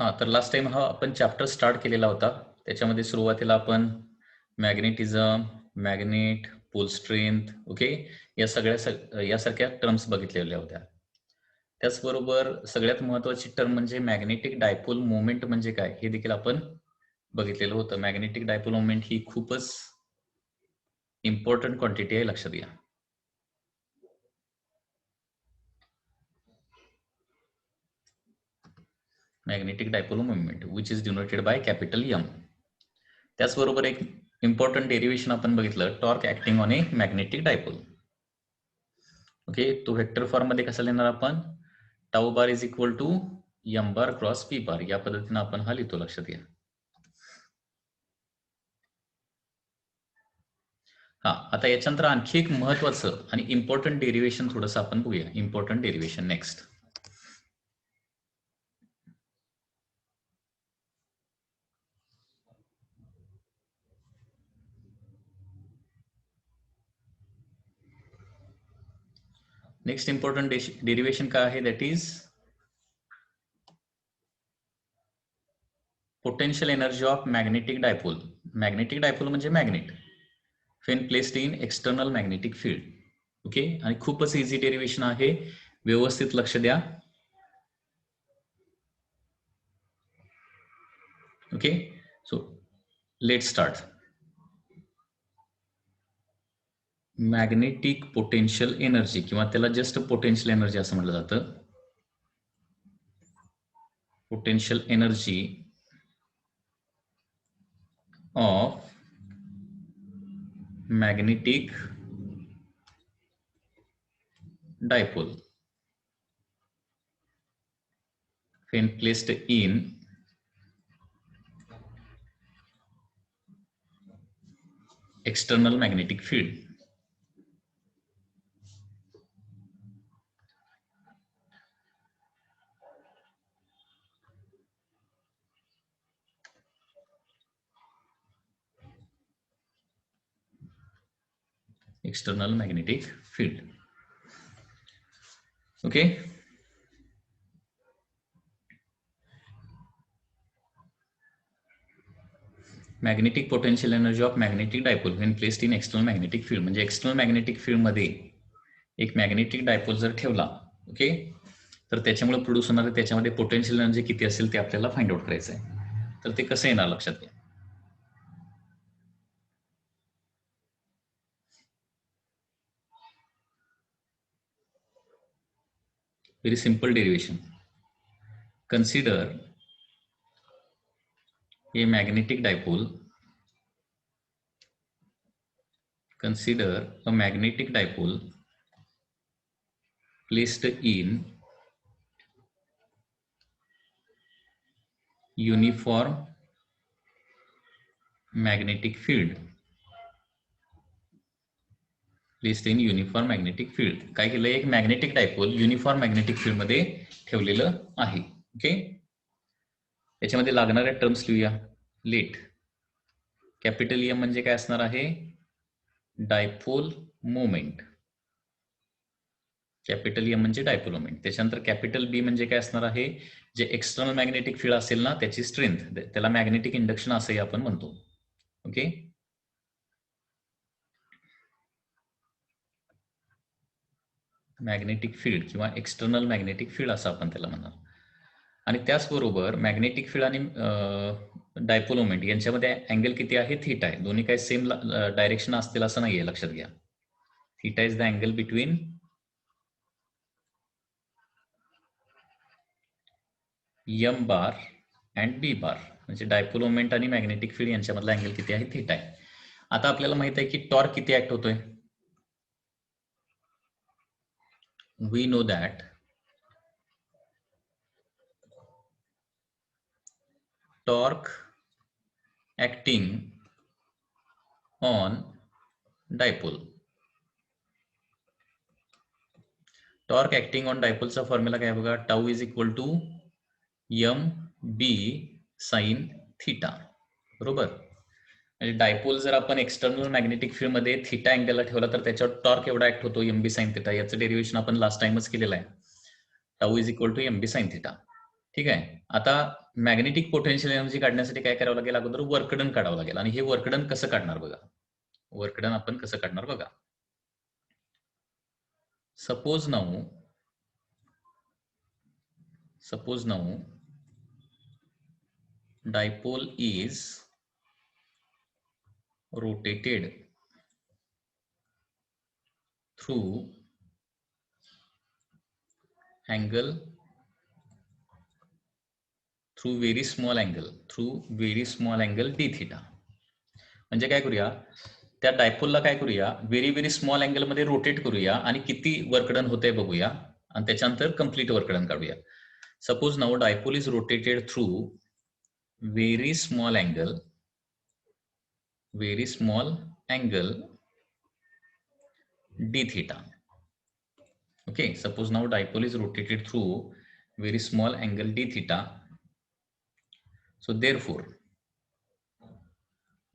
हां, तर last time हा आपण चॅप्टर स्टार्ट केलेला होता. त्याच्यामध्ये सुरुवातीला आपण magnetism, magnet, pole strength, okay, यासारख्या टर्म्स बघितलेल्या होत्या. त्याचबरोबर सगळ्यात महत्त्वाची टर्म म्हणजे मॅग्नेटिक डायपोल मोमेंट म्हणजे काय हे देखील आपण बघितलेलं होतं. मॅग्नेटिक डायपोल मोमेंट ही खूपच इम्पॉर्टंट क्वांटिटी आहे, लक्षात घ्या. Magnetic dipole moment which is denoted by capital M. त्याचबरोबर एक इम्पॉर्टंट डेरिव्हेशन आपण बघितलं, torque acting on a magnetic dipole. Okay, तो वेक्टर फॉर्म मध्ये कसा लिहिणार आपण? Tau bar is equal to M bar cross P bar, या पद्धतीने आपण हा लिहितो, लक्षात घ्या. हा, आता याच्यानंतर आणखी एक महत्वाचं आणि इम्पॉर्टंट डेरिव्हेशन थोडंसं आपण बघूया. Important derivation next. Next important derivation काय आहे? That is potential energy of magnetic dipole. Magnetic dipole म्हणजे magnet when placed in external magnetic field. Okay, आणि खूपच इझी डेरिव्हेशन आहे, व्यवस्थित लक्ष द्या. Okay, so let start. Magnetic potential energy किंवा त्याला जस्ट पोटेन्शियल एनर्जी असं म्हटलं जातं. Potential energy of magnetic dipole when placed in external magnetic field. External magnetic field. Okay, magnetic potential energy of magnetic dipole when placed in external magnetic field. म्हणजे external magnetic field मध्ये एक magnetic dipole जर ठेवला, okay, तर त्याच्यामुळे produce होणारे त्याच्यामध्ये potential energy किती असेल ते आपल्याला फाइंड आउट करायचं आहे. तर ते कसं येणार, लक्षात घ्या. Very simple derivation. Consider a magnetic dipole. Consider a magnetic dipole placed in uniform magnetic field. Placed in uniform magnetic field. काय केलं? एक magnetic dipole uniform magnetic field मध्ये ठेवलेलं आहे. ओके, याच्यामध्ये लागणाऱ्या टर्म्स लिहूया. लेट कॅपिटल एम म्हणजे काय असणार आहे? Dipole moment. कॅपिटल एम म्हणजे डायपोल मोमेंट. त्याच्यानंतर कॅपिटल बी म्हणजे काय असणार आहे? जे एक्सटर्नल मॅग्नेटिक फील्ड असेल ना त्याची स्ट्रेंथ, त्याला मॅग्नेटिक इंडक्शन असंही आपण म्हणतो. ओके, मॅग्नेटिक फील्ड किंवा एक्सटर्नल मॅग्नेटिक फील्ड असं आपण त्याला म्हणणार. आणि त्याचबरोबर मॅग्नेटिक फील्ड आणि डायपोल मोमेंट यांच्यामध्ये अँगल किती आहे? थीटा आहे. दोन्ही काही सेम डायरेक्शन असतील असं नाहीये, लक्षात घ्या. Theta is the angle between M bar and B bar. म्हणजे डायपोल मोमेंट आणि मॅग्नेटिक फील्ड यांच्यामधला अँगल किती आहे? थीटा आहे. आता आपल्याला माहित आहे की टॉर्क किती ऍक्ट होतोय. We know that torque acting on dipole. Torque acting on डायपोलचा फॉर्म्युला काय बघा? Tau is equal to M B sine theta. बरोबर. म्हणजे डायपोल जर आपण एक्सटर्नल मॅग्नेटिक फील्ड मध्ये थीटा अँगलला ठेवला तर त्याच्यावर टॉर्क एवढा ऍक्ट होतो एम बी साइन थीटा. याचं डेरिव्हेशन आपण लास्ट टाइमच केलेलं आहे. Tau is equal to M B sine theta. ठीक आहे. आता मॅग्नेटिक पोटेन्शियल एनर्जी काढण्यासाठी काय करावं लागेल, अगोदर वर्कडन काढावं लागेल. आणि हे वर्कडन कसं काढणार बघा. वर्कडन आपण कसं काढणार बघा. Suppose now dipole is rotated through very small angle d theta. म्हणजे काय करूया, त्या डायपोलला काय करूया, व्हेरी स्मॉल अँगल मध्ये रोटेट करूया आणि किती वर्कडन होतंय बघूया आणि त्याच्यानंतर कम्प्लीट वर्कडन काढूया. Suppose now dipole is rotated through very small angle d theta. Okay, suppose now dipole is rotated through very small angle d theta. So therefore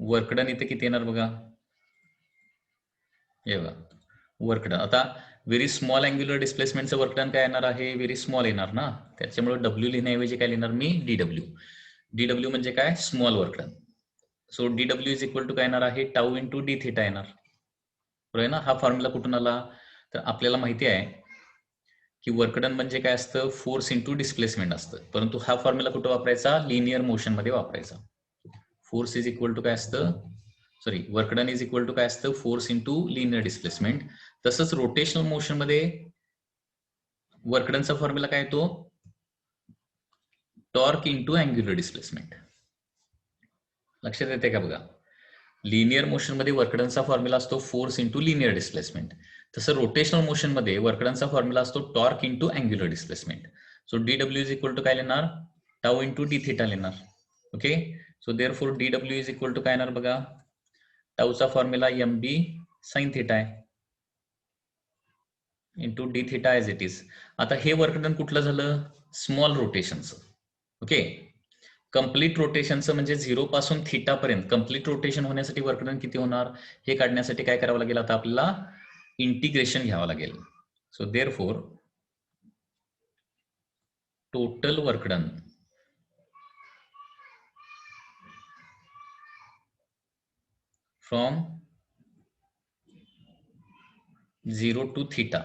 work done इथे किती येणार बघा. हे बघा वर्क डन. आता very small angular डिस्प्लेसमेंटचं work done काय येणार आहे, व्हेरी स्मॉल येणार ना. त्याच्यामुळे डब्ल्यू लिहिण्याऐवजी काय लिहिणार मी, डीडब्ल्यू म्हणजे काय, small work done. So DW is equal to काय येणार आहे, टाऊ इंटू डी थिटा येणार. बरोबर ना. हा फॉर्म्युला कुठून आला, तर आपल्याला माहिती आहे की वर्कडन म्हणजे काय असतं, फोर्स इंटू डिस्प्लेसमेंट असतं. परंतु हा फॉर्म्युला कुठं वापरायचा, लिनियर मोशन मध्ये वापरायचा. फोर्स इज इक्वल टू काय असतं, sorry work done is equal to काय असतं, फोर्स इंटू लिनियर डिस्प्लेसमेंट. तसंच रोटेशनल मोशन मध्ये वर्कडनचा फॉर्म्युला काय येतो, टॉर्क इंटू अँग्युलर डिस्प्लेसमेंट. लक्षात येते का बघा. लिनियर मोशन मध्ये वर्कडनचा फॉर्म्युला असतो फोर्स इंटू लिनियर डिस्प्लेसमेंट. तसं रोटेशनल मोशन मध्ये वर्कडनचा फॉर्म्युला असतो torque into angular displacement. So DW is equal to काय लिहिणार, टाऊ इंटू डी थिटा लिहिणार. Okay, so therefore DW is equal to काय येणार बघा, टाऊचा formula M B sine theta आहे into D theta as it is. आता हे वर्कडन कुठलं झालं, स्मॉल रोटेशनचं. ओके, कंप्लीट रोटेशनचं म्हणजे 0 पासून थिटा पर्यंत कंप्लीट रोटेशन होण्यासाठी वर्कडन किती होणार, हे काढण्यासाठी काय करावं लागेल, आता आपल्याला इंटिग्रेशन घ्यावं लागेल. So therefore total work done from 0 to theta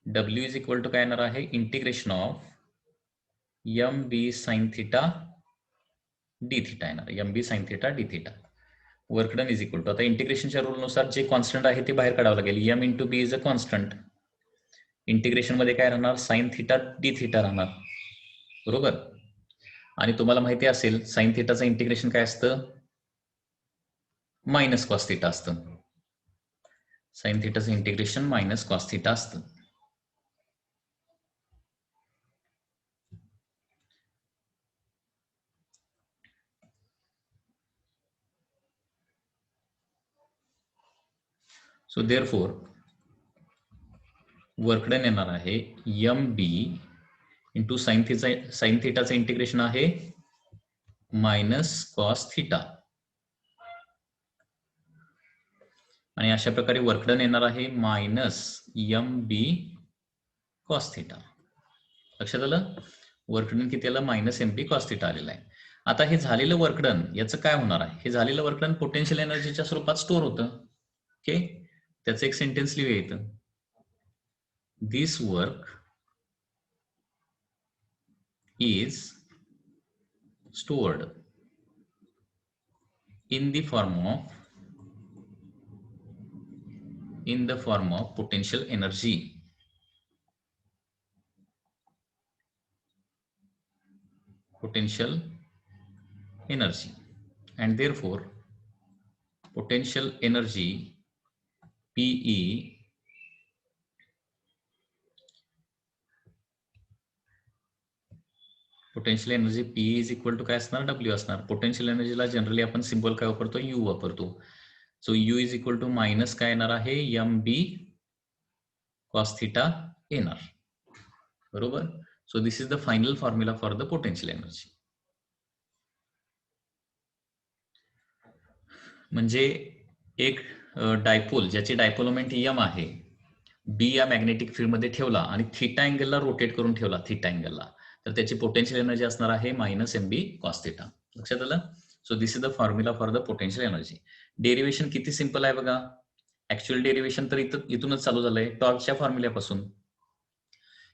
W is equal to काय येणार आहे, integration of M B sine theta D theta येणार, M B sine theta D theta. Work done is equal to, आता इंटिग्रेशनच्या रूलनुसार जे कॉन्स्टंट आहे ते बाहेर काढावं लागेल. M into B is a constant. Integration मध्ये काय राहणार, साइन थिटा डी थिटा राहणार. बरोबर. आणि तुम्हाला माहिती असेल साइन थिटाचं इंटिग्रेशन काय असतं, मायनस कॉस थिटा असतं. साइन थिटाचं इंटिग्रेशन मायनस कॉस थिटा असतं. सो देअरफॉर वर्कडन येणार आहे एम बी इंटू साइन थिटाचं इंटिग्रेशन आहे मायनस कॉस थिटा. आणि अशा प्रकारे वर्कडन येणार आहे minus M B cos theta. लक्षात आलं, वर्कडन किती आलं, minus M B cos theta आलेलं आहे. आता हे झालेलं वर्कडन याचं काय होणार आहे, हे झालेलं वर्कडन पोटेन्शियल एनर्जीच्या स्वरूपात स्टोअर होतं. ओके, त्याचं एक सेंटेन्स लिहूया इथं, दिस work is stored in the form of potential energy. And therefore potential energy PE is equal to काय असणार, W असणार. पोटेन्शियल एनर्जीला जनरली आपण सिम्बॉल काय वापरतो, U वापरतो. So U is equal to minus काय येणार आहे, एम बी कॉस थिटा येणार. बरोबर. So this is the final formula for the potential energy. म्हणजे एक डायपोल ज्याची डायपोल मोमेंट एम आहे बी या मॅग्नेटिक फील्डमध्ये ठेवला आणि थिटा अँगलला रोटेट करून ठेवला, थिटा अँगलला, तर त्याची पोटेन्शियल एनर्जी असणार आहे minus M B cos theta. लक्षात आलं? So this is the formula for the potential energy. Derivation किती सिंपल आहे बघा. ऍक्च्युअल डेरिव्हेशन तर इथूनच चालू झालंय, टॉर्कच्या फॉर्म्युल्यापासून.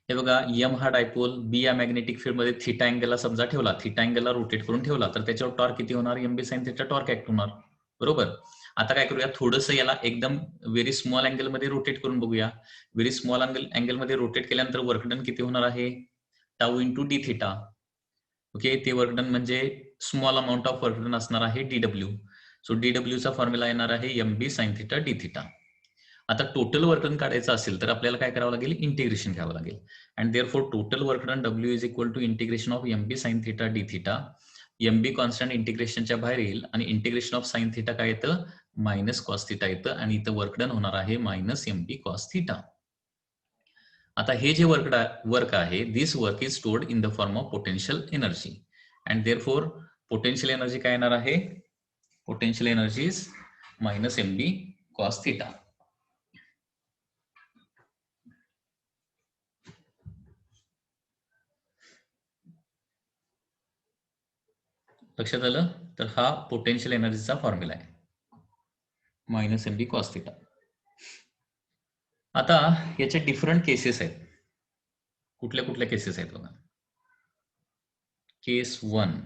हे बघा, एम हा डायपोल बी या मॅग्नेटिक फील्डमध्ये थिटा अँगलला समजा ठेवला, थिटा अँगलला रोटेट करून ठेवला, तर त्याच्यावर टॉर्क किती होणार? M B sine theta torque act होणार. बरोबर. आता काय करूया, थोडंसं याला एकदम व्हेरी स्मॉल अँगल मध्ये रोटेट करून बघूया. व्हेरी स्मॉल अँगल मध्ये रोटेट केल्यानंतर वर्क डन किती होणार आहे? Tau into D theta. Okay, ते वर्क डन म्हणजे small amount of work done असणार आहे डीडब्ल्यू. सो डीडब्ल्यूचा फॉर्म्युला येणार आहे M B sine theta D theta. आता टोटल वर्क डन काढायचं असेल तर आपल्याला काय करावं लागेल? इंटिग्रेशन घ्यावं लागेल. And therefore total work done W is equal to integration of M B sine theta D theta. M B constant इंटिग्रेशनच्या बाहेर येईल आणि इंटिग्रेशन ऑफ साइन थिटा काय येतं? मायनस कॉस थिटा येतं आणि इथं वर्क डन होणार आहे minus M B cos theta. आता हे जे वर्क आहे, this work is stored in the form of potential energy. And therefore potential energy काय येणार आहे? Potential energy is minus M B cos theta. लक्षात आलं? तर हा पोटेन्शियल एनर्जीचा फॉर्म्युला आहे, minus M B cos theta. आता याचे डिफरंट केसेस आहेत. कुठल्या कुठल्या केसेस आहेत बघा. केस 1.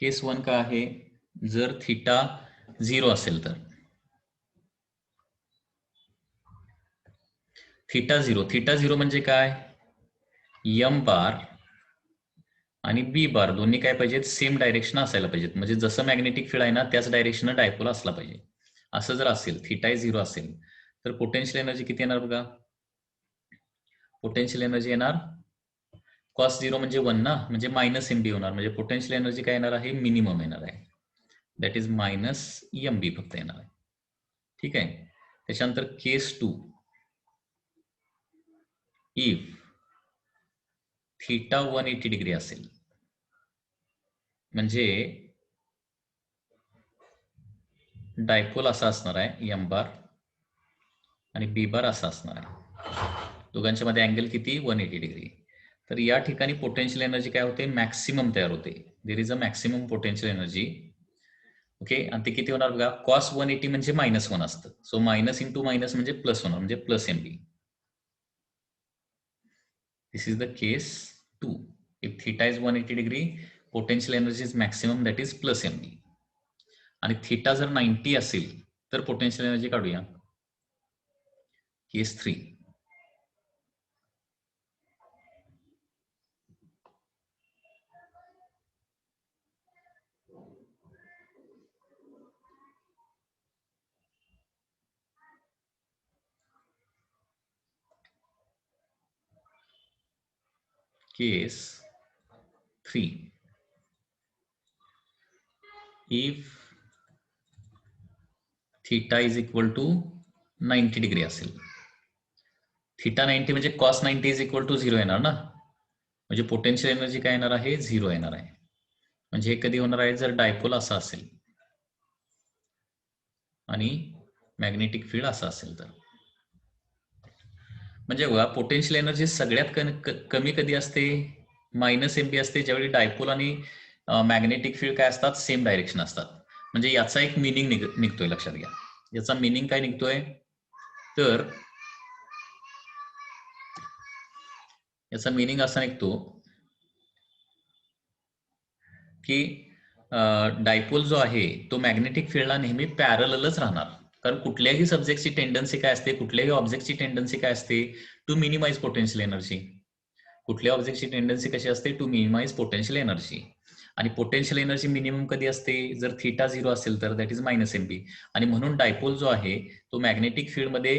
केस 1 का आहे? जर थिटा 0 असेल तर. थिटा 0 म्हणजे काय? एम बार आणि बी बार दोन्ही काय पाहिजेत? सेम डायरेक्शन असायला पाहिजेत. म्हणजे जसं मॅग्नेटिक फील्ड आहे ना, त्याच डायरेक्शन डायपोल असला पाहिजे. असं जर असेल, थिटा 0 असेल, तर पोटेन्शियल एनर्जी किती येणार बघा? पोटेन्शियल एनर्जी येणार कॉस 0 म्हणजे 1 ना, म्हणजे मायनस एम बी होणार. म्हणजे पोटेन्शियल एनर्जी काय येणार आहे? मिनिमम येणार आहे. दॅट इज मायनस एम बी फक्त येणार आहे. ठीक आहे. त्याच्यानंतर केस 2. इफ थिटा 180 डिग्री असेल, म्हणजे डायपोल असा असणार आहे एम बार आणि बी बार असा असणार आहे. दोघांच्या मध्ये अँगल किती? 180 डिग्री. तर या ठिकाणी पोटेन्शियल एनर्जी काय होते? मॅक्सिमम तयार होते. There is a maximum potential energy. Okay, आणि ते किती होणार बघा? कॉस 180 म्हणजे -1 असतं. सो मायनस इंटू मायनस म्हणजे प्लस होणार, म्हणजे plus M B. This is the case 2. If theta is 180 degree, potential energy is maximum, that is plus M B. आणि थिटा जर 90 असेल तर पोटेन्शियल एनर्जी काढूया. Case 3. Case 3. If theta is equal to 90 degree असेल, theta 90 म्हणजे cos 90 is equal to 0 येणार ना, म्हणजे पोटेन्शियल एनर्जी काय येणार आहे? 0 येणार आहे. म्हणजे हे कधी होणार आहे? जर डायपोल असा असेल आणि मॅग्नेटिक फील्ड असा असेल तर. म्हणजे बघा, पोटेन्शियल एनर्जी सगळ्यात कमी कधी असते? मायनस एम बी असते, ज्यावेळी डायपोल आणि मॅग्नेटिक फील्ड काय असतात? सेम डायरेक्शन असतात. म्हणजे याचा एक मिनिंग निघतोय, लक्षात घ्या. याचा मिनिंग काय निघतोय? तर याचा मिनिंग असा निघतो की डायपोल जो आहे तो मॅग्नेटिक फील्डला नेहमी पॅरलच राहणार. कारण कुठल्याही सब्जेक्टची टेंडन्सी काय असते? कुठल्याही ऑब्जेक्टची टेंडन्सी काय असते? To minimise potential energy. कुठल्या ऑब्जेक्टची टेंडन्सी कशी असते? To minimise potential energy. आणि पोटेन्शियल एनर्जी मिनिमम कधी असते? जर थिटा 0 असेल तर, that is minus M B. आणि म्हणून डायपोल जो आहे तो मॅग्नेटिक फील्डमध्ये,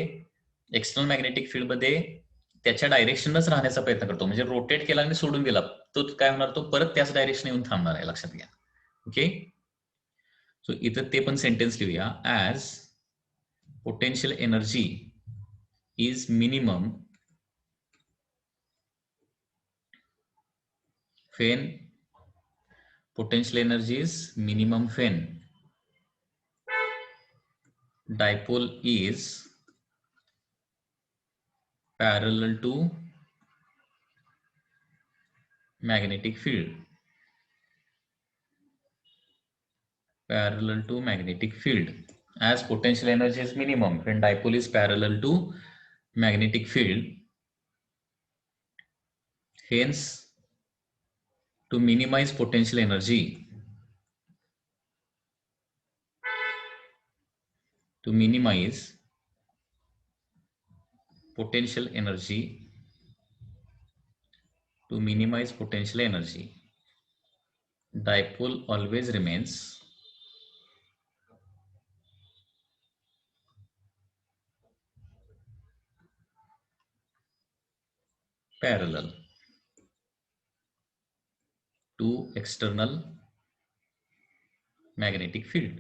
एक्सटर्नल मॅग्नेटिक फील्डमध्ये त्याच्या डायरेक्शनच राहण्याचा प्रयत्न करतो. म्हणजे रोटेट केला आणि सोडून गेला, तो काय होणार? तो परत त्याच डायरेक्शन येऊन थांबणार आहे, लक्षात घ्या. ओके, सो इथं ते पण सेंटेन्स लिहूया. As potential energy is minimum when potential energy is minimum when dipole is parallel to magnetic field. Parallel to magnetic field. As potential energy is minimum when dipole is parallel to magnetic field, hence to minimize potential energy, to minimize potential energy, to minimize potential energy, dipole always remains parallel to external magnetic field.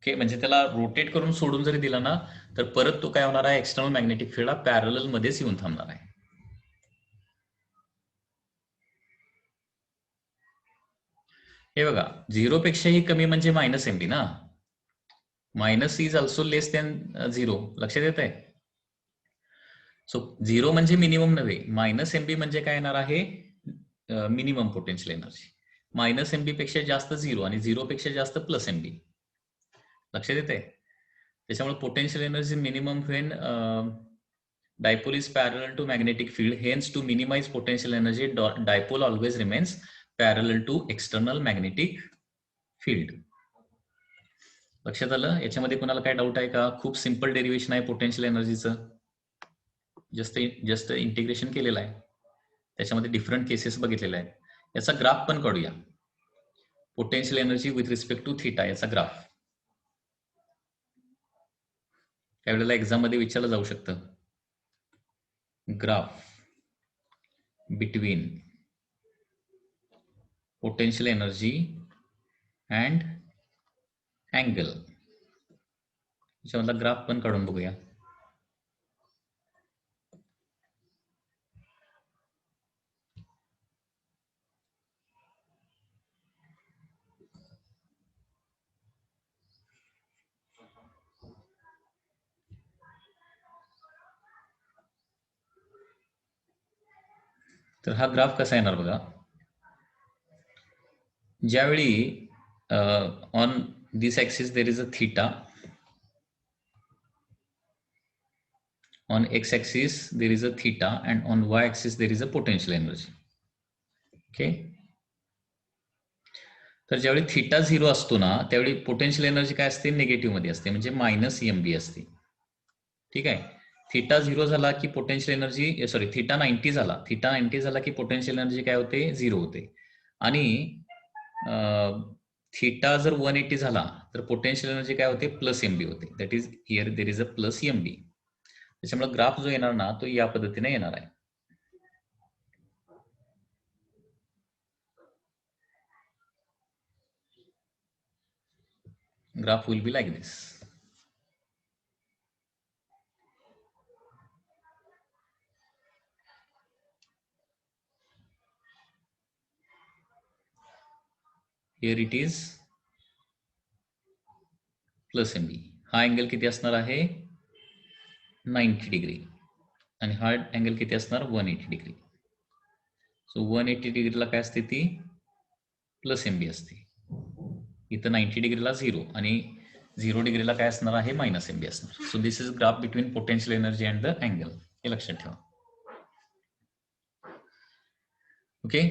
Okay, म्हणजे त्याला rotate करून सोडून जरी दिला ना तर परत तो काय होणार आहे, एक्सटर्नल मॅग्नेटिक फील्डला पॅरलल मध्येच येऊन थांबणार आहे. हे बघा, 0 पेक्षाही कमी म्हणजे मायनस एमबी ना. Minus is also less than 0. लक्षात येत आहे? सो 0 म्हणजे मिनिमम नव्हे, मायनस एमबी म्हणजे काय येणार आहे, minimum potential energy. Minus MB पेक्षा जास्त 0 आणि 0 पेक्षा जास्त प्लस एमबी. लक्षात येत आहे? त्याच्यामुळे potential energy minimum when dipole is parallel to magnetic field, hence to minimize potential energy dipole always remains parallel to external magnetic field. लक्षात आलं? याच्यामध्ये कोणाला काय डाऊट आहे का? खूप सिंपल डेरिव्हेशन आहे पोटेन्शियल एनर्जीचं, जस्ट इंटिग्रेशन केलेलं आहे, त्याच्यामध्ये डिफरंट केसेस बघितलेले आहेत. याचा ग्राफ पण काढूया, potential energy with respect to theta याचा ग्राफ. त्यावेळेला एक्झाम मध्ये विचारलं जाऊ शकतं, graph between potential energy and angle. याच्यामधला ग्राफ पण काढून बघूया. तर हा ग्राफ कसा येणार बघा. ज्यावेळी on this axis there is a theta, on x axis there is a theta and on y axis there is a potential energy. Okay, तर ज्यावेळी थीटा 0 असतो ना त्यावेळी पोटेन्शियल एनर्जी काय असते, निगेटिव्ह मध्ये असते, म्हणजे मायनस एमबी असते. ठीक आहे, थीटा 0 झाला की पोटेन्शियल एनर्जी, सॉरी थीटा 90 झाला, थीटा 90 झाला की पोटेन्शियल एनर्जी काय होते, 0 होते. आणि थीटा जर 180 झाला तर पोटेन्शियल एनर्जी काय होते, प्लस एमबी होते. That is here there is a plus MB. त्याच्यामुळे ग्राफ जो येणार ना तो या पद्धतीने येणार आहे. Graph will be like this. Here it is plus MB. हा अँगल किती असणार आहे, 90 डिग्री, आणि हा अँगल किती असणार, 180 डिग्री. सो 180 डिग्रीला काय असते, ती प्लस एमबी असते. इथं 90 डिग्रीला 0 आणि 0 डिग्रीला काय असणार आहे, मायनस एमबी असणार. So this is graph between potential energy and the angle. हे लक्षात ठेवा. ओके,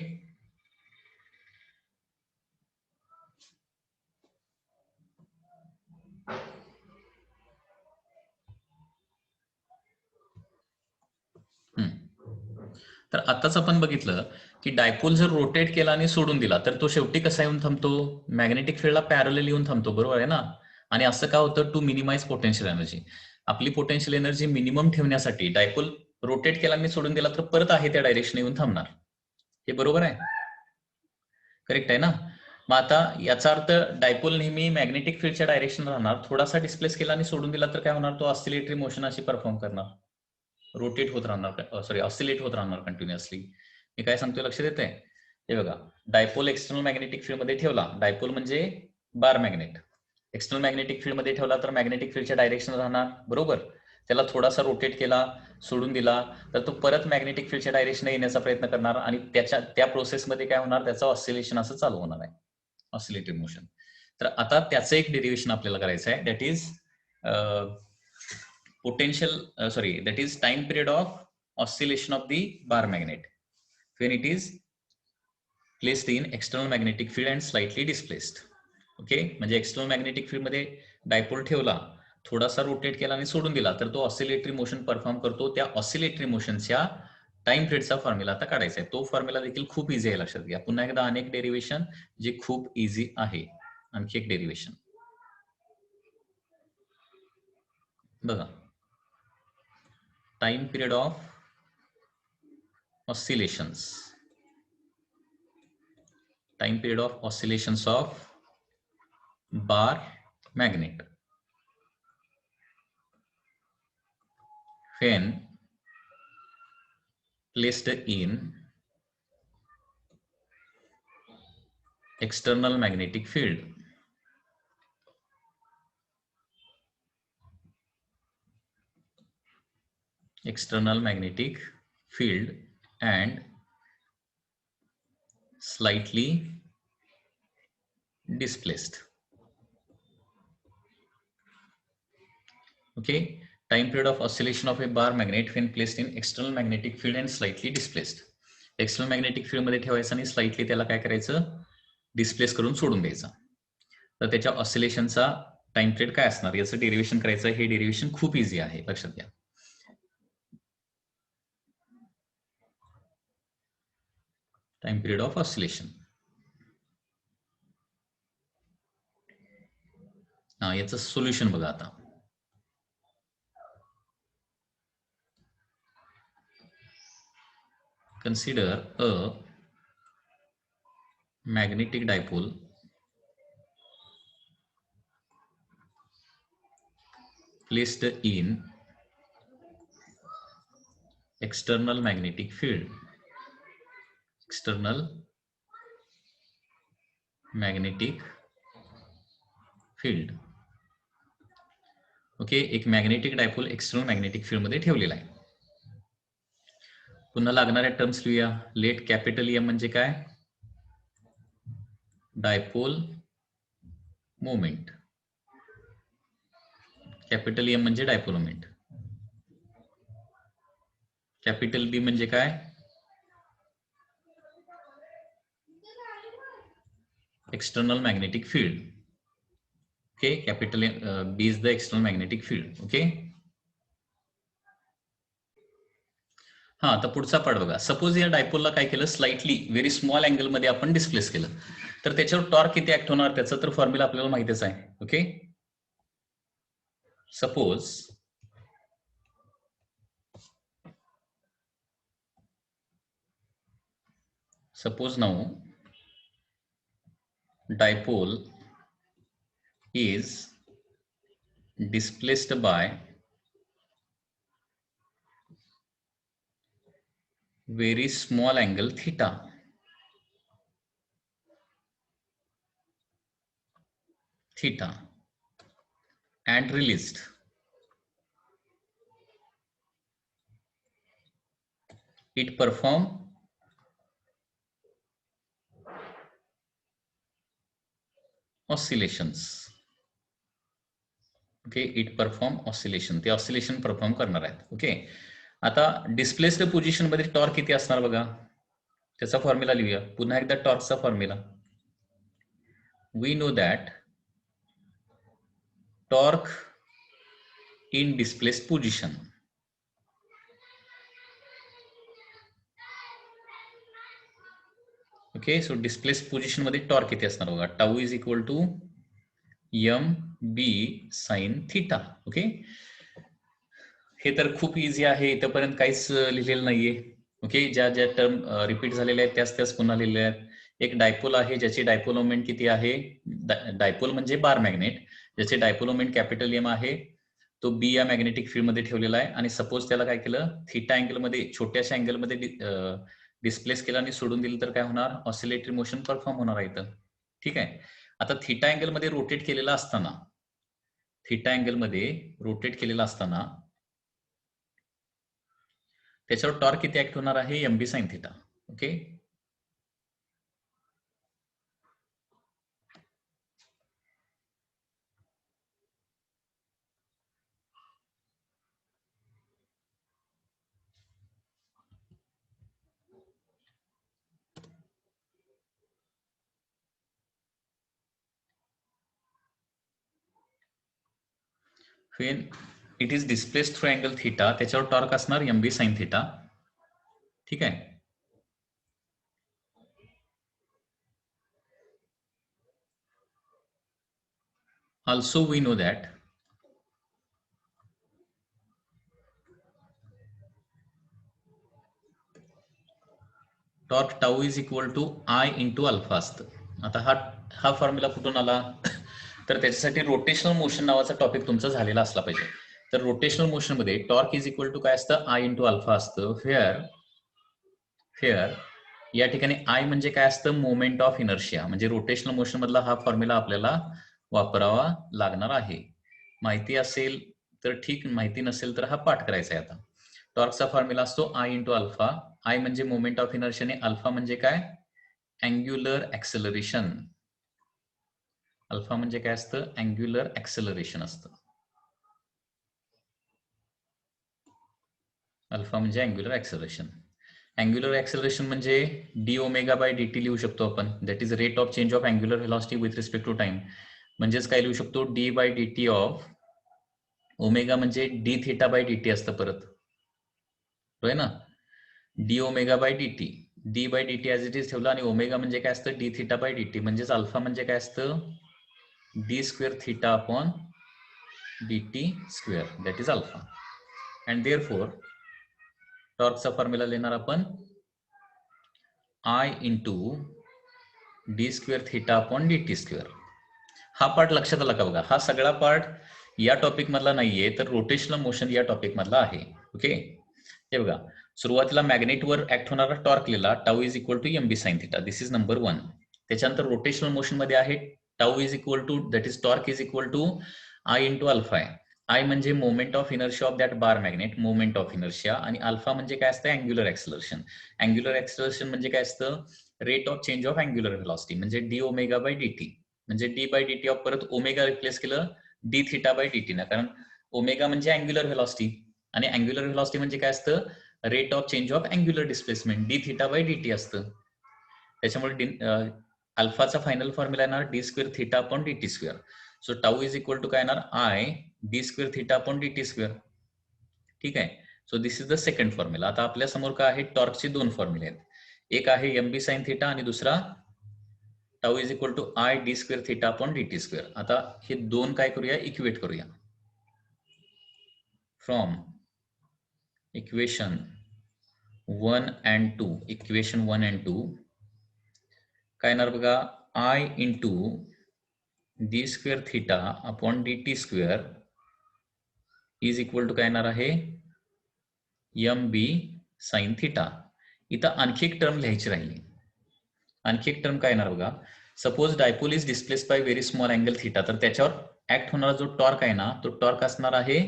तर आताच आपण बघितलं की डायपोल जर रोटेट केला आणि सोडून दिला तर तो शेवटी कसा येऊन थांबतो, मॅग्नेटिक फील्डला पॅरलल येऊन थांबतो. बरोबर आहे ना. आणि असं का होतं, टू मिनिमाइज पोटेन्शियल एनर्जी. आपली पोटेन्शियल एनर्जी मिनिमम ठेवण्यासाठी डायपोल रोटेट केला आणि सोडून दिला तर परत आहे त्या डायरेक्शन येऊन थांबणार. हे बरोबर आहे, करेक्ट आहे ना. मग आता याचा अर्थ डायपोल नेहमी मॅग्नेटिक फील्डच्या डायरेक्शन राहणार, थोडासा डिस्प्लेस केला आणि सोडून दिला तर काय होणार, तो ऑसिलेटरी मोशन अशी परफॉर्म करणार, रोटेट होत राहणार, सॉरी ऑसिलेट होत राहणार कंटिन्युअसली. मी काय सांगतोय लक्षात येत आहे. हे बघा, डायपोल एक्सटर्नल मॅग्नेटिक फील्ड मध्ये ठेवला. डायपोल म्हणजे बार मॅग्नेट एक्सटर्नल मॅग्नेटिक फील्ड मध्ये ठेवला तर मॅग्नेटिक फील्डच्या डायरेक्शन राहणार, बरोबर. त्याला थोडासा रोटेट केला, सोडून दिला तर तो परत मॅग्नेटिक फील्डच्या डायरेक्शन येण्याचा प्रयत्न करणार आणि त्या प्रोसेसमध्ये काय होणार, त्याचं ऑसिलेशन असं चालू होणार आहे, ऑसिलेटरी मोशन. तर आता त्याचं एक डेरिव्हेशन आपल्याला करायचं आहे, that is that is time period of oscillation of the bar magnet when it is placed in external magnetic field and slightly displaced. Okay, म्हणजे एक्सटर्नल मॅग्नेटिक फील्ड मध्ये डायपोल ठेवला, थोडासा रोटेट केला आणि सोडून दिला तर तो ऑसिलेटरी मोशन परफॉर्म करतो. त्या ऑसिलेटरी मोशनच्या टाइम पिरियडचा फॉर्म्युला आता काढायचा आहे. तो फॉर्म्युला देखील खूप इझी आहे, लक्षात घ्या. पुन्हा एकदा अनेक डेरिव्हेशन जे खूप इझी आहे. आणखी एक डेरिव्हेशन बघा, time period of oscillations, time period of oscillations of bar magnet when placed in external magnetic field. External magnetic field and slightly displaced. Okay, time period of oscillation of a bar magnet when placed in external magnetic field and slightly displaced. External magnetic field मध्ये ठेवायचं आणि slightly त्याला काय करायचं, displace करून सोडून द्यायचं. तर त्याच्या ऑसिलेशनचा टाइम पिरियड काय असणार याचं डेरिव्हेशन करायचं. हे डेरिव्हेशन खूप इझी आहे, लक्षात घ्या. टाइम पिरियड ऑफ ऑसिलेशन, याचं सोल्युशन बघा. आता consider a magnetic dipole placed in external magnetic field. External magnetic field. Okay, एक magnetic dipole external magnetic field मध्ये ठेवलेला आहे. पुन्हा लागणाऱ्या टर्म्स लिहूया. लेट कॅपिटल एम म्हणजे काय, डायपोल मोमेंट. कॅपिटल एम म्हणजे डायपोल मोमेंट. कॅपिटल बी म्हणजे काय, external magnetic field. Okay, capital B is the external magnetic field. Okay, हा, आता पुढचा पार्ट बघा. सपोज या डायपोलला काय केलं, स्लाइटली व्हेरी स्मॉल अँगल मध्ये आपण डिस्प्लेस केलं तर त्याच्यावर टॉर्क किती ऍक्ट होणार त्याचा तर फॉर्म्युला आपल्याला माहितीच आहे. Okay, suppose now dipole is displaced by very small angle theta. And released. It perform oscillations. Okay, it perform oscillation. ते ऑसिलेशन परफॉर्म करणार आहेत. ओके, आता डिस्प्लेस्ड पोझिशन मध्ये टॉर्क किती असणार बघा, त्याचा फॉर्म्युला लिहूया. पुन्हा एकदा टॉर्कचा formula. We know that torque in displaced position okay, so displaced position मध्ये टॉर्क किती असणार बघा, tau is equal to M B sine theta. Okay, हे तर खूप इझी आहे, इथपर्यंत काहीच लिहिलेलं नाहीये. ओके, ज्या ज्या टर्म रिपीट झालेल्या आहेत त्याच पुन्हा लिहिलेल्या आहेत. एक डायपोल आहे ज्याची डायपोल मोमेंट किती आहे, डायपोल म्हणजे बार मॅग्नेट, ज्याचे डायपोल मोमेंट कॅपिटल एम आहे, तो बी या मॅग्नेटिक फील्ड मध्ये ठेवलेला आहे. आणि सपोज त्याला काय केलं, थिटा अँगल मध्ये, छोट्याशा अँगल मध्ये डिस्प्लेस केला आणि सोडून दिलं तर काय होणार, ऑसिलेटरी मोशन परफॉर्म होणार आहे इथं. ठीक आहे, आता थीटा अँगल मध्ये रोटेट केलेला असताना, थीटा अँगल मध्ये रोटेट केलेला असताना त्याच्यावर टॉर्क किती ऍक्ट होणार आहे? MB sine theta. Okay, when it is displaced through angle theta, त्याच्यावर टॉर्क असणार एमबी साइन थीटा. ठीक आहे. Also we know that torque tau is equal to I into alpha असतं. आता हा फॉर्म्युला कुठून आला? तर त्याच्यासाठी रोटेशनल मोशन नावाचा टॉपिक तुमचा झालेला असला पाहिजे. तर रोटेशनल मोशन मध्ये टॉर्क इज इक्वल टू काय असतं? आय इंटू अल्फा असतं. फेअर या ठिकाणी आय म्हणजे काय असतं? Moment of inertia. म्हणजे रोटेशनल मोशन मधला हा फॉर्म्युला आपल्याला वापरावा लागणार आहे. माहिती असेल तर ठीक, माहिती नसेल तर हा पाठ करायचा आहे. आता टॉर्कचा फॉर्म्युला असतो आय इंटू अल्फा. आय म्हणजे मोमेंट ऑफ इनर्शिया आणि अल्फा म्हणजे काय? Angular acceleration. अल्फा म्हणजे काय असतं? अँग्युलर ऍक्सेलरेशन असतं. अल्फा म्हणजे अँग्युलर ऍक्सेलरेशन. अँग्युलर ऍक्सेलरेशन म्हणजे D omega by D T लिहू शकतो आपण. That is rate of change of angular velocity with respect to time. म्हणजेच काय लिहू शकतो? D by D T of omega म्हणजे D theta by D T असतं परत, होय ना? D omega by D T, D by D T as it is ठेवलं आणि ओमेगा म्हणजे काय असतं? D theta by D T. म्हणजेच अल्फा म्हणजे काय असतं? D square theta upon D T square, that is alpha. And therefore टॉर्कचा फॉर्म्युला लिहिणार आपण I into D square theta upon D T square. हा पार्ट लक्षात आला का? बघा, हा सगळा पार्ट या टॉपिक मधला नाहीये, तर रोटेशनल मोशन या टॉपिक मधला आहे. ओके, हे बघा, सुरुवातीला मॅग्नेटवर ऍक्ट होणारा टॉर्क लिहिला, tau is equal to MB sine theta. This is number 1. त्याच्यानंतर रोटेशनल मोशन मध्ये आहे tau is equal to, that is torque is equal to I into alpha आहे. आय म्हणजे moment of inertia of that bar magnet, moment of inertia. आणि alpha म्हणजे काय असतं? Angular acceleration. Angular acceleration म्हणजे काय असतं? Rate of change of angular velocity. म्हणजे D omega by D T. म्हणजे D by D T of परत ओमेगा रिप्लेस केलं D theta by D T ना, कारण ओमेगा म्हणजे अँग्युलर व्हेलॉसिटी आणि अँग्युलर व्हेलॉसिटी म्हणजे काय असतं? Rate of change of angular displacement, D theta by D T असतं. त्याच्यामुळे अल्फाचा फायनल फॉर्म्युला येणार D square theta upon D T square. So tau is equal to काय येणार? I D square theta upon D T square. ठीक आहे. So this is the second formula. आता आपल्या समोर काय आहे? टॉर्कचे 2 फॉर्म्युले आहेत. एक आहे एमबी साइन थिटा आणि दुसरा tau is equal to I D square theta upon D T square. आता हे दोन काय करूया? इक्वेट करूया. From equation 1 and 2, equation 1 and 2 काय येणार बघा? I into D square theta upon D T square is equal to काय येणार आहे? M B sine theta. इथं आणखी एक टर्म लिहायची राहिली. आणखी एक टर्म काय येणार बघा? Suppose dipole is displaced by very small angle theta, तर त्याच्यावर ऍक्ट होणारा जो टॉर्क आहे ना, तो टॉर्क असणार आहे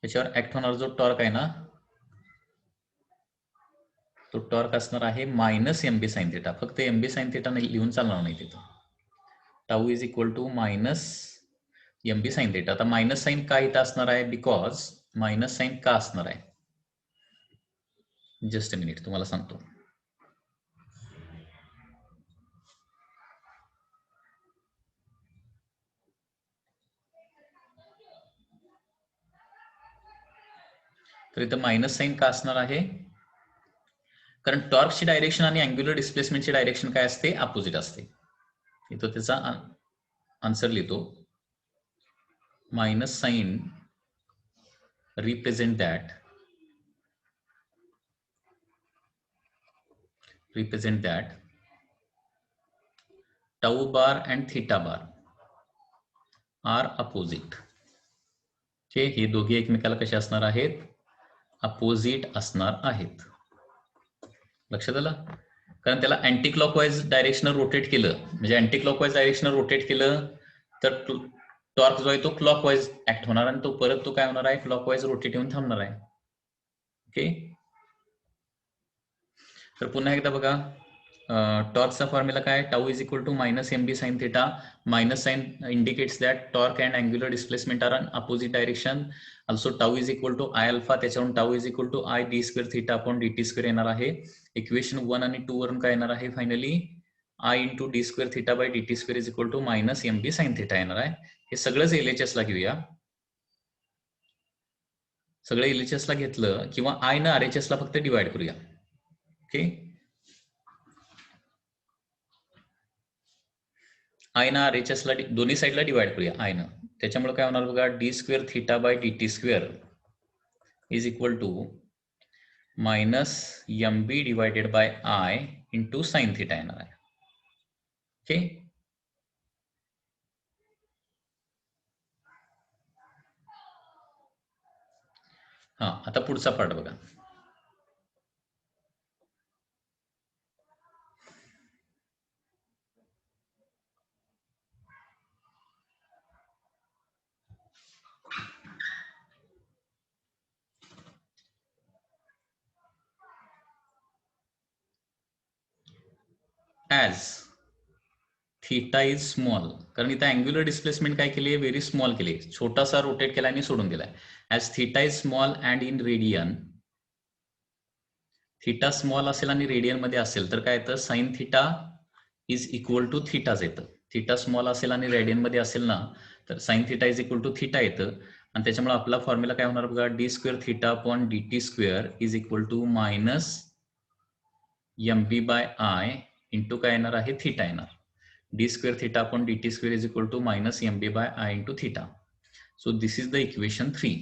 त्याच्यावर ऍक्ट होणारा जो टॉर्क आहे ना, तो टॉर्क असणार आहे मायनस एमबी साइन थिटा. फक्त एमबी साइन थिटा लिहून चालणार नाही तिथं. Tau is equal to minus MB sine theta. आता मायनस साइन का इथं असणार आहे? बिकॉज मायनस साइन का असणार आहे? जस्ट अ मिनिट, तुम्हाला सांगतो. तर इथं मायनस साइन का असणार आहे? कारण टॉर्कची डायरेक्शन आणि अँग्युलर डिस्प्लेसमेंटची डायरेक्शन काय असते? अपोजिट असते. इथं त्याचा आन्सर लिहितो. Minus sine represent that tau bar and theta bar are opposite. हे दोघे एकमेकाला कसे असणार आहेत? अपोजिट असणार आहेत. लक्षात आलं? कारण त्याला अँटी क्लॉकवाईज डायरेक्शन रोटेट केलं, म्हणजे अँटी क्लॉकवाईज डायरेक्शन रोटेट केलं तर टॉर्क जो आहे तो क्लॉकवाईज ऍक्ट होणार आणि तो परत तो काय होणार आहे, क्लॉकवाईज रोटेट येऊन थांबणार आहे. ओके, तर पुन्हा एकदा बघा, टॉर्कचा फॉर्म्युला काय, tau is equal to minus M B sine theta. Minus sine indicates that torque and angular displacement are an opposite direction. Also tau is equal to I alpha, त्याच्यावरून tau is equal to I D square theta upon D T square येणार आहे. Equation 1 आणि 2 वरून काय येणार आहे finally, I into D square theta by D T square is equal to minus M B sine theta येणार आहे. हे सगळंच एलएचएस ला घेऊया. सगळं एलएचएस ला घेतलं किंवा आय न आरएचएस ला फक्त डिवाइड करूया. ओके, आय ना आरएचएस ला दोन्ही साईडला डिवाइड करूया आय न. त्याच्यामुळे काय होणार बघा, D square theta by D T square is equal to minus M B divided by I into sine theta येणार आहे. ओके, हा आता पुढचा पार्ट बघा. ॲज थिटा इज स्मॉल, कारण इथं अँग्युलर डिस्प्लेसमेंट काय केली आहे, व्हेरी स्मॉल केली, छोटासा रोटेट केला आणि सोडून दिलाय. As theta is small and in radian, theta small असेल आणि रेडियन मध्ये असेल तर काय येतं, sine theta is equal to थिटाच येतं. थिटा स्मॉल असेल आणि रेडियन मध्ये असेल ना तर sine theta is equal to theta येतं. आणि त्याच्यामुळे आपला फॉर्म्युला काय होणार बघा, D square theta upon D T square is equal to minus M B by I into काय येणार आहे, थिटा येणार. D square theta upon D T square is equal to minus M B by I into theta. So this is the equation 3.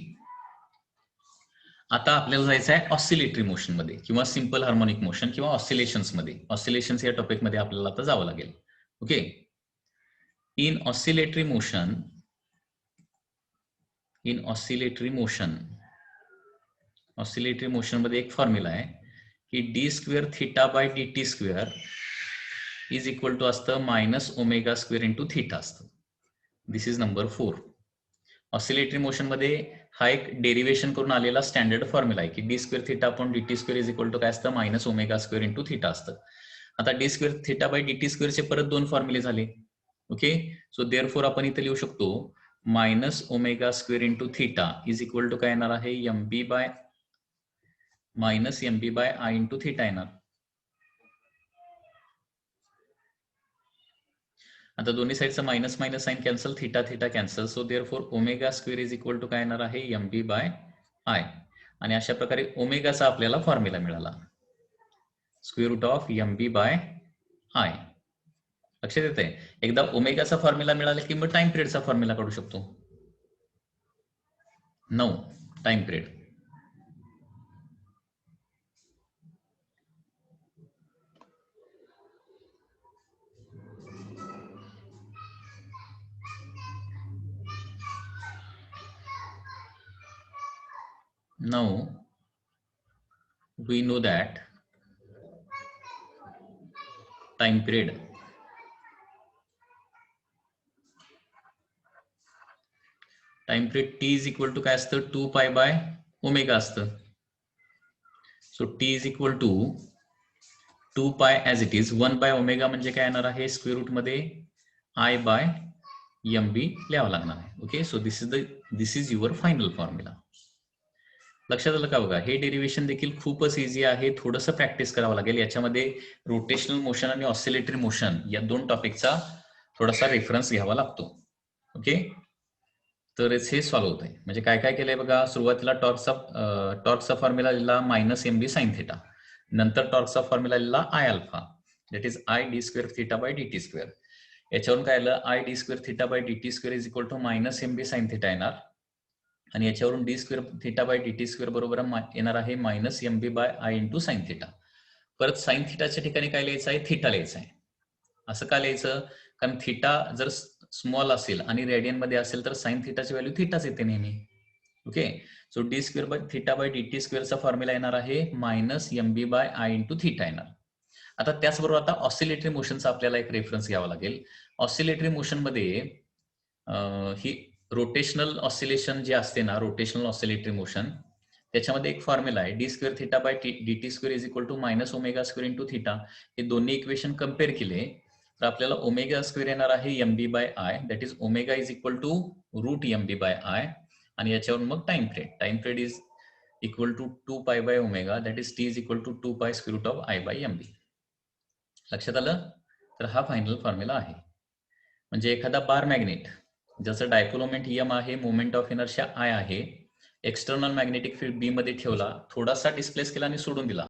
आता आपल्याला जायचं आहे oscillatory motion मध्ये किंवा सिंपल हार्मोनिक मोशन किंवा ऑसिलेशन्स मध्ये. ऑसिलेशन्स या टॉपिक मध्ये आपल्याला आता जावं लागेल. Okay, in oscillatory motion, in oscillatory motion, oscillatory motion मध्ये एक फॉर्म्युला आहे की D square theta by D T square is equal to असतं minus omega square into theta असतं. This is number 4. Oscillatory motion मध्ये हा एक डेरिवेशन करून आलेला स्टँडर्ड फॉर्म्युला आहे की D square theta upon D T square is equal to काय असतं, minus omega square into theta असतं. आता D square theta by D T स्क्वेअरचे परत 2 फॉर्म्युले झाले. ओके, सो देअरफॉर आपण इथे लिहू शकतो minus omega square into theta is equal to काय येणार आहे, M B by minus M B by I into theta येणार. आता दोन्ही साईडचा minus minus sign cancel, theta theta cancel. So therefore omega square is equal to काय येणार आहे, एम बी बाय आय. आणि अशा प्रकारे ओमेगाचा आपल्याला फॉर्म्युला मिळाला, square root of M B by I. लक्षात येते, एकदा ओमेगाचा फॉर्म्युला मिळाला की मग टाइम पिरियडचा फॉर्म्युला काढू शकतो. 9 time period. Now we know that time period t is equal to काय असतं, 2 पाय बाय ओमेगा असतं. So t is equal to 2 पाय as it is, 1 by omega म्हणजे काय येणार आहे, स्क्वेअर रूट मध्ये आय बाय एम बी लिहावं लागणार आहे. Okay, so this is your final formula. लक्षात आलं का बघा, हे डेरिव्हेशन देखील खूपच इझी आहे, थोडंसं प्रॅक्टिस करावं लागेल. याच्यामध्ये रोटेशनल मोशन आणि ऑसिलेटरी मोशन या 2 टॉपिकचा थोडासा रेफरन्स घ्यावा लागतो. ओके, तरच हे सॉल्व्ह होत आहे. म्हणजे काय काय केलंय बघा, सुरुवातीला टॉर्कचा फॉर्म्युला लिहिला minus M B sine theta, नंतर टॉर्कचा फॉर्म्युला लिहिला I alpha, that is I D square theta by D T square. याच्यावरून काय आलं, I D square theta by D T square is equal to minus M B sine theta येणार. आणि याच्यावरून D square theta by D T square बरोबर येणार आहे minus M B by I into sine theta. परत sign थिटाच्या ठिकाणी काय लिहायचं आहे, थिटा लिहायचं आहे. असं का लिहायचं, कारण थिटा जर स्मॉल असेल आणि रेडियन मध्ये असेल तर साइन थिटाची व्हॅल्यू थिटाच येते नेहमी. Okay, so D square by theta by dt स्क्वेअरचा फॉर्म्युला येणार आहे -mb by I into theta येणार. आता त्याचबरोबर आता ऑसिलेटरी मोशनचा आपल्याला एक रेफरन्स घ्यावा लागेल. ऑसिलेटरी मोशन मध्ये ही रोटेशनल ऑसिलेशन जे असते ना, रोटेशनल ऑसिलेटरी मोशन, त्याच्यामध्ये एक फॉर्म्युला आहे D square theta by dt square is equal to minus omega square into theta. हे दोन्ही इक्वेशन कम्पेअर केले तर आपल्याला ओमेगा स्क्वेअर येणार आहे mb by I, that is omega is equal to root mb by I, आणि याच्यावरून मग time period is equal to 2 pi by omega, that is t is equal to 2 pi square root of I by mb. लक्षात आलं? तर हा final formula आहे. म्हणजे एखादा बार मॅग्नेट ज्याचा डायपोल मोमेंट m आहे, मोमेंट ऑफ इनर्शिया I आहे, एक्सटर्नल मॅग्नेटिक फील्ड बी मध्ये ठेवला, थोडासा डिस्प्लेस केला आणि सोडून दिला,